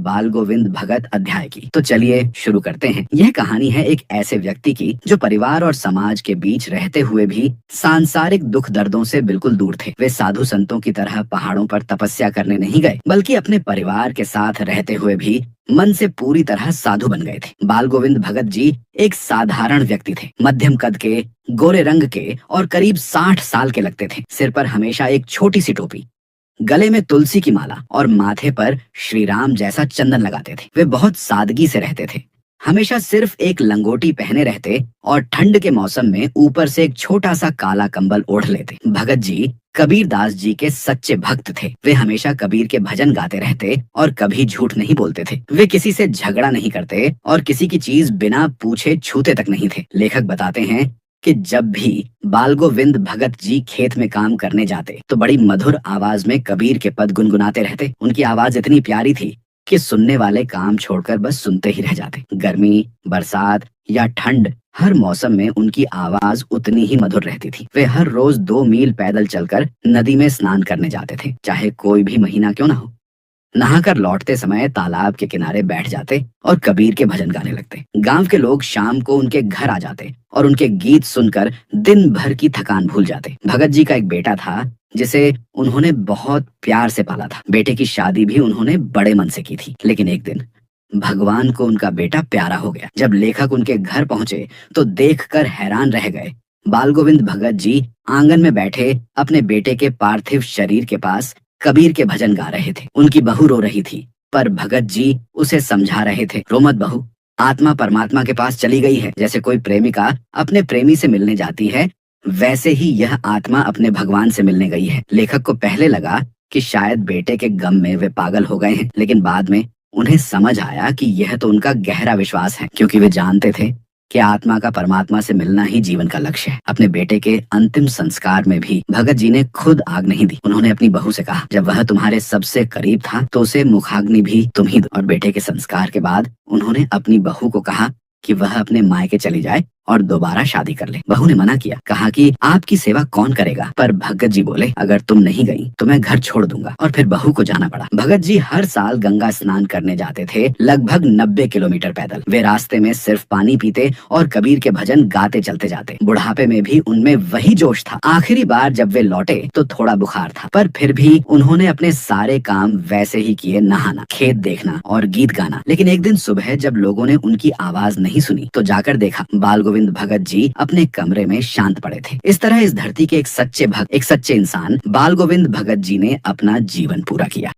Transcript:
बाल गोविंद भगत अध्याय की। तो चलिए शुरू करते हैं। यह कहानी है एक ऐसे व्यक्ति की जो परिवार और समाज के बीच रहते हुए भी सांसारिक दुख दर्दों से बिल्कुल दूर थे। वे साधु संतों की तरह पहाड़ों पर तपस्या करने नहीं गए, बल्कि अपने परिवार के साथ रहते हुए भी मन से पूरी तरह साधु बन गए थे। बाल गोविंद भगत जी एक साधारण व्यक्ति थे, मध्यम कद के, गोरे रंग के और करीब 60 साल के लगते थे। सिर पर हमेशा एक छोटी सी टोपी, गले में तुलसी की माला और माथे पर श्री राम जैसा चंदन लगाते थे। वे बहुत सादगी से रहते थे, हमेशा सिर्फ एक लंगोटी पहने रहते और ठंड के मौसम में ऊपर से एक छोटा सा काला कंबल ओढ़ लेते। भगत जी कबीर दास जी के सच्चे भक्त थे। वे हमेशा कबीर के भजन गाते रहते और कभी झूठ नहीं बोलते थे। वे किसी से झगड़ा नहीं करते और किसी की चीज बिना पूछे छूते तक नहीं थे। लेखक बताते हैं कि जब भी बाल गोविंद भगत जी खेत में काम करने जाते तो बड़ी मधुर आवाज में कबीर के पद गुनगुनाते रहते। उनकी आवाज इतनी प्यारी थी कि सुनने वाले काम छोड़कर बस सुनते ही रह जाते। गर्मी, बरसात या ठंड, हर मौसम में उनकी आवाज उतनी ही मधुर रहती थी। वे हर रोज 2 मील पैदल चलकर नदी में स्नान करने जाते थे, चाहे कोई भी महीना क्यों ना हो। नहाकर लौटते समय तालाब के किनारे बैठ जाते और कबीर के भजन गाने लगते। गांव के लोग शाम को उनके घर आ जाते और उनके गीत सुनकर दिन भर की थकान भूल जाते। भगत जी का एक बेटा था जिसे उन्होंने बहुत प्यार से पाला था। बेटे की शादी भी उन्होंने बड़े मन से की थी। लेकिन एक दिन भगवान को उनका बेटा प्यारा हो गया। जब लेखक उनके घर पहुंचे तो देखकर हैरान रह गए। बाल गोविंद भगत जी आंगन में बैठे अपने बेटे के पार्थिव शरीर के पास कबीर के भजन गा रहे थे। उनकी बहू रो रही थी, पर भगत जी उसे समझा रहे थे, रो मत बहू, आत्मा परमात्मा के पास चली गई है। जैसे कोई प्रेमिका अपने प्रेमी से मिलने जाती है, वैसे ही यह आत्मा अपने भगवान से मिलने गई है। लेखक को पहले लगा कि शायद बेटे के गम में वे पागल हो गए हैं, लेकिन बाद में उन्हें समझ आया कि यह तो उनका गहरा विश्वास है, क्योंकि वे जानते थे कि आत्मा का परमात्मा से मिलना ही जीवन का लक्ष्य है। अपने बेटे के अंतिम संस्कार में भी भगत जी ने खुद आग नहीं दी। उन्होंने अपनी बहू से कहा, जब वह तुम्हारे सबसे करीब था तो उसे मुखाग्नि भी तुम ही दो। और बेटे के संस्कार के बाद उन्होंने अपनी बहू को कहा कि वह अपने मायके चली जाए और दोबारा शादी कर ले। बहू ने मना किया, कहा कि आपकी सेवा कौन करेगा। पर भगत जी बोले, अगर तुम नहीं गई तो मैं घर छोड़ दूंगा। और फिर बहू को जाना पड़ा। भगत जी हर साल गंगा स्नान करने जाते थे, लगभग 90 किलोमीटर पैदल। वे रास्ते में सिर्फ पानी पीते और कबीर के भजन गाते चलते जाते। बुढ़ापे में भी उनमें वही जोश था। आखिरी बार जब वे लौटे तो थोड़ा बुखार था, पर फिर भी उन्होंने अपने सारे काम वैसे ही किए, नहाना, खेत देखना और गीत गाना। लेकिन एक दिन सुबह जब लोगों ने उनकी आवाज नहीं सुनी तो जाकर देखा, बाल गोविंद भगत जी अपने कमरे में शांत पड़े थे। इस तरह इस धरती के एक सच्चे भक्त, एक सच्चे इंसान बाल गोविंद भगत जी ने अपना जीवन पूरा किया।